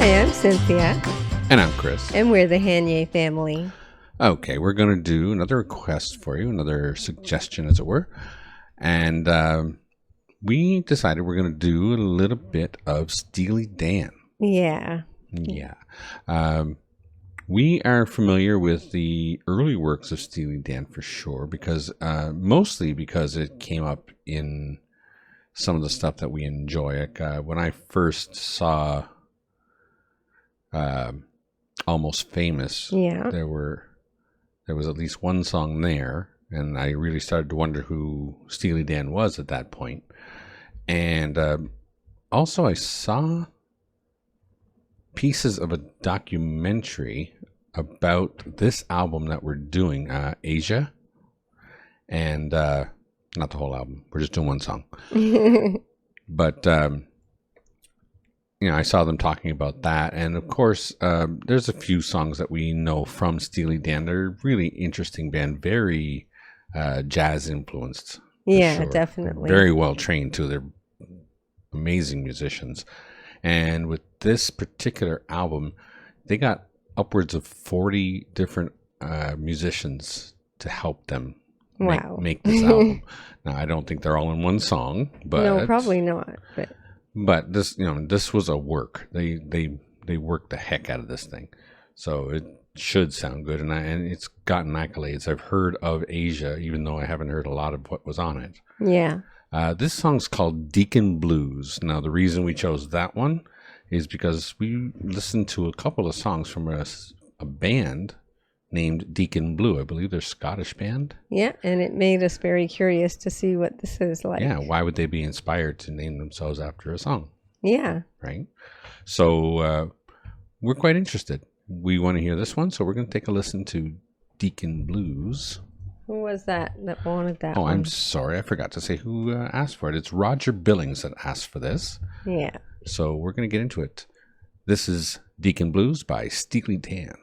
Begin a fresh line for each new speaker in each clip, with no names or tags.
Hi, I'm Cynthia.
And I'm Chris.
And we're the Hanye family.
Okay, we're going to do another request for you, another suggestion, as it were. And we decided we're going to do a little bit of Steely Dan.
Yeah.
Yeah. We are familiar with the early works of Steely Dan for sure, because mostly because it came up in some of the stuff that we enjoy. Like, when I first saw Almost Famous, there was at least one song there, and I really started to wonder who Steely Dan was at that point. And also I saw pieces of a documentary about this album that we're doing, Asia, and not the whole album, we're just doing one song. But I saw them talking about that, and of course there's a few songs that we know from Steely Dan. They're a really interesting band, very jazz influenced.
Yeah,
sure.
Definitely.
Very well trained too. They're amazing musicians. And with this particular album, they got upwards of 40 different musicians to help them make this album. Now, I don't think they're all in one song, but
no, probably not.
But this, this was a work. They worked the heck out of this thing, so it should sound good. And it's gotten accolades. I've heard of Asia, even though I haven't heard a lot of what was on it.
Yeah.
This song's called Deacon Blues. Now, the reason we chose that one is because we listened to a couple of songs from a band named Deacon Blue. I believe they're a Scottish band.
Yeah, and it made us very curious to see what this is like.
Yeah, why would they be inspired to name themselves after a song?
Yeah.
Right? So we're quite interested. We want to hear this one, so we're going to take a listen to Deacon Blues.
Who was that wanted that one?
Oh, I'm sorry. I forgot to say who asked for it. It's Roger Billings that asked for this.
Yeah.
So we're going to get into it. This is Deacon Blues by Steely Dan.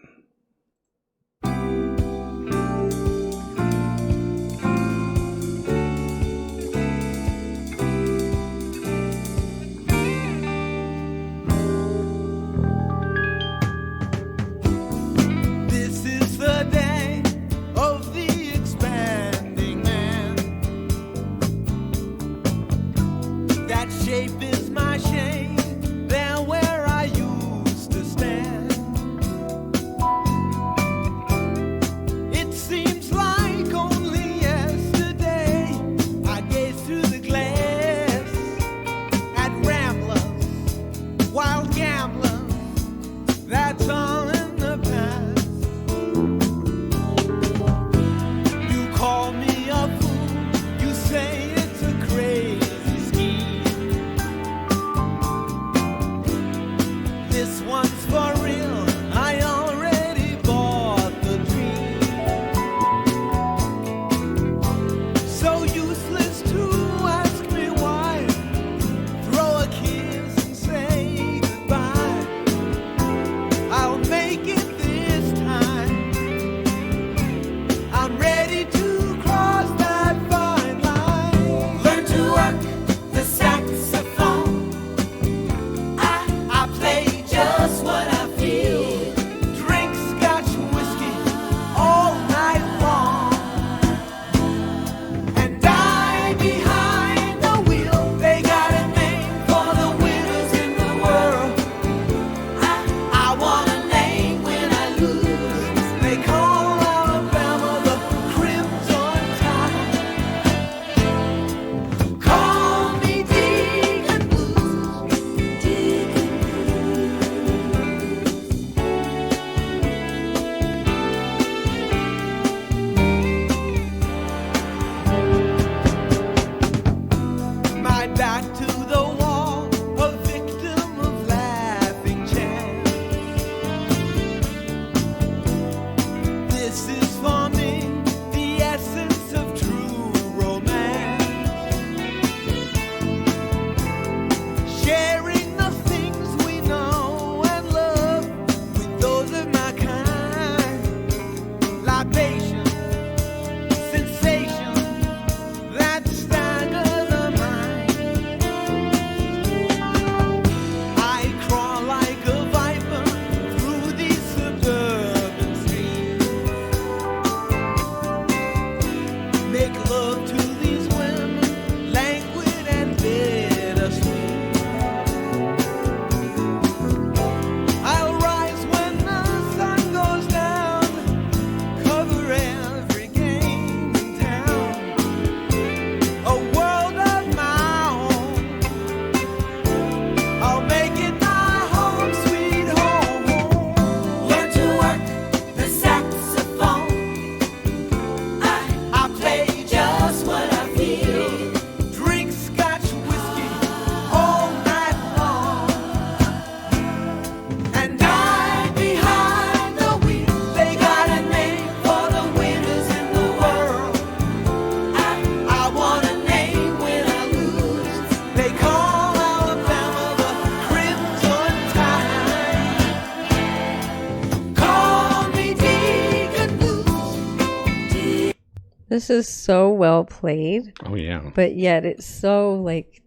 This is so well played,
Oh yeah.
but yet it's so like,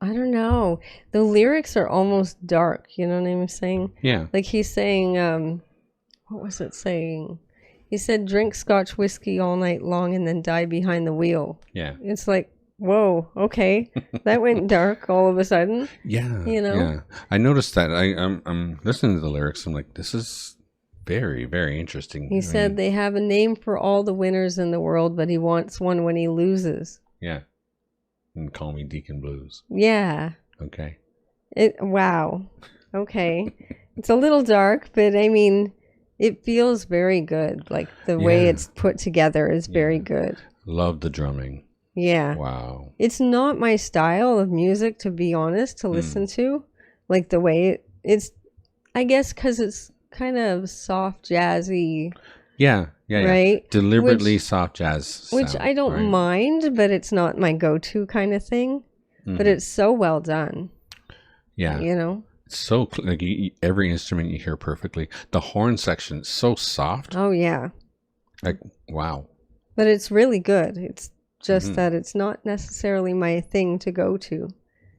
I don't know. The lyrics are almost dark. You know what I'm saying?
Yeah.
Like he's saying, what was it saying? He said, drink Scotch whiskey all night long and then die behind the wheel.
Yeah.
It's like, whoa, okay. That went dark all of a sudden.
Yeah.
You know?
Yeah. I noticed that. I'm listening to the lyrics. I'm like, this is very, very interesting.
He said they have a name for all the winners in the world, but he wants one when he loses.
Yeah. And call me Deacon Blues.
Yeah.
Okay.
Wow. Okay. It's a little dark, but I mean, it feels very good. Like the way it's put together is very good.
Love the drumming.
Yeah.
Wow.
It's not my style of music, to be honest, to listen to. Like the way it's, I guess, because it's kind of soft, jazzy.
Yeah.
Right?
Deliberately soft jazz sound,
which I don't mind, but it's not my go-to kind of thing. But it's so well done.
Yeah.
You know?
It's so, like, every instrument you hear perfectly. The horn section is so soft.
Oh, yeah.
Like, wow.
But it's really good. It's just that it's not necessarily my thing to go to.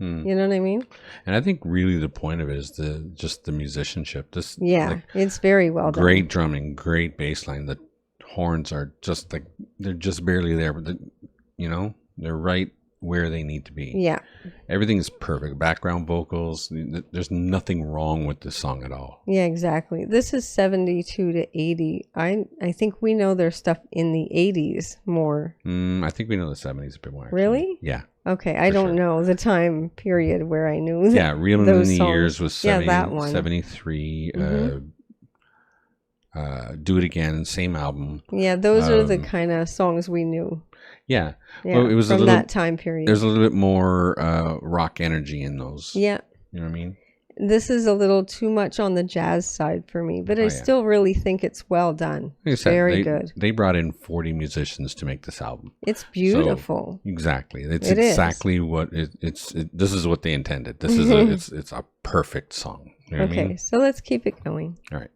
You know what I mean?
And I think really the point of it is just the musicianship.
It's very well done.
Great drumming, great bass line. The horns are just like, they're just barely there, but they're right where they need to be.
Yeah.
Everything is perfect. Background vocals. There's nothing wrong with this song at all.
Yeah, exactly. This is 72 to 80. I think we know their stuff in the 80s more.
I think we know the 70s a bit more. Actually.
Really?
Yeah.
Okay, I don't know the time period where I knew
Yeah, Reeling in the
songs.
Years was 70,
that one.
73. Do It Again, same album.
Yeah, those are the kind of songs we knew.
Yeah.
Yeah,
well, it was
from
a little,
that time period.
There's a little bit more rock energy in those.
Yeah.
You know what I mean?
This is a little too much on the jazz side for me, but I still really think it's well done.
Like I said,
very good.
They brought in 40 musicians to make this album.
It's beautiful.
So, exactly. It's
It
exactly what this is what they intended. This is it's a perfect song. You know what I mean?
So let's keep it going.
All right.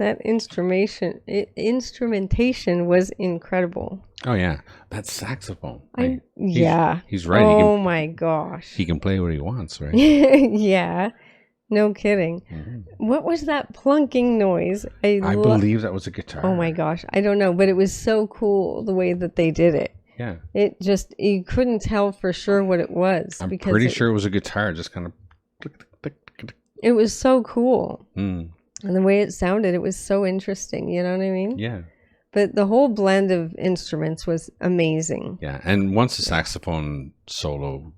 That instrumentation was incredible.
Oh yeah, that saxophone. He's right.
Oh my gosh.
He can play what he wants, right?
Yeah. No kidding.
Mm-hmm.
What was that plunking noise?
I believe that was a guitar.
Oh my gosh. I don't know, but it was so cool the way that they did it.
Yeah.
It just, you couldn't tell for sure what it was.
I'm pretty sure it was a guitar, just kind of.
It was so cool.
Mm.
And the way it sounded, it was so interesting. You know what I mean?
Yeah.
But the whole blend of instruments was amazing.
Yeah. And once the saxophone solo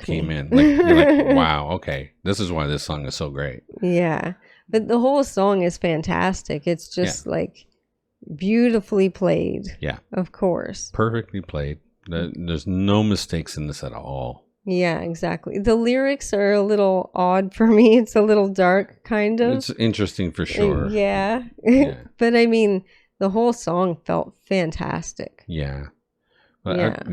came in, you're like, wow, okay, this is why this song is so great.
Yeah. But the whole song is fantastic. It's just like beautifully played.
Yeah.
Of course.
Perfectly played. There's no mistakes in this at all.
Yeah, exactly. The lyrics are a little odd for me. It's a little dark, kind of.
It's interesting for sure.
Yeah. But I mean, the whole song felt fantastic.
Yeah. But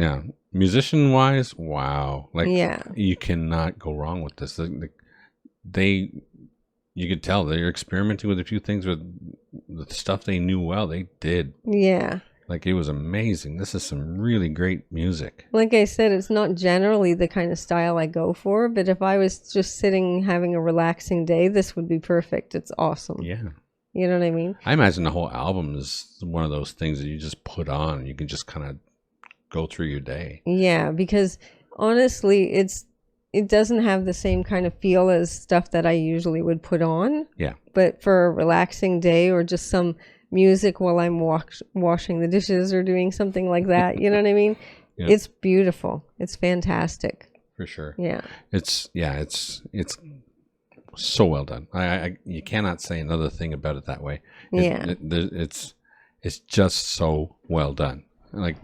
musician wise, wow. Like, you cannot go wrong with this. You could tell they're experimenting with a few things with the stuff they knew well. They did.
Yeah.
Like, it was amazing. This is some really great music.
Like I said, it's not generally the kind of style I go for, but if I was just sitting having a relaxing day, this would be perfect. It's awesome.
Yeah.
You know what I mean?
I imagine the whole album is one of those things that you just put on and you can just kind of go through your day.
Yeah, because honestly, it doesn't have the same kind of feel as stuff that I usually would put on.
Yeah.
But for a relaxing day or just some music while I'm washing the dishes or doing something like that, you know what I mean? Yeah. It's beautiful. It's fantastic.
For sure.
Yeah.
It's so well done. You cannot say another thing about it that way. It's just so well done. Like,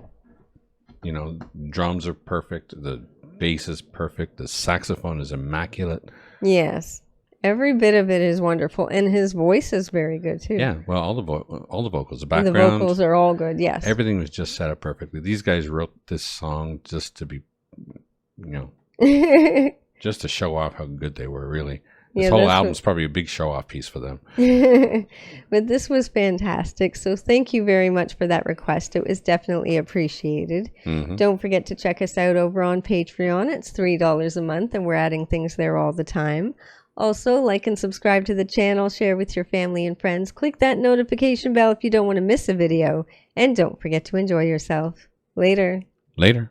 drums are perfect. The bass is perfect. The saxophone is immaculate.
Yes. Every bit of it is wonderful. And his voice is very good too.
Yeah. Well, all the vocals, the background.
The vocals are all good. Yes.
Everything was just set up perfectly. These guys wrote this song just to be, just to show off how good they were, really. This whole album's probably a big show-off piece for them.
But this was fantastic. So thank you very much for that request. It was definitely appreciated. Mm-hmm. Don't forget to check us out over on Patreon. It's $3 a month, and we're adding things there all the time. Also, like and subscribe to the channel. Share with your family and friends. Click that notification bell if you don't want to miss a video. And don't forget to enjoy yourself. Later.
Later.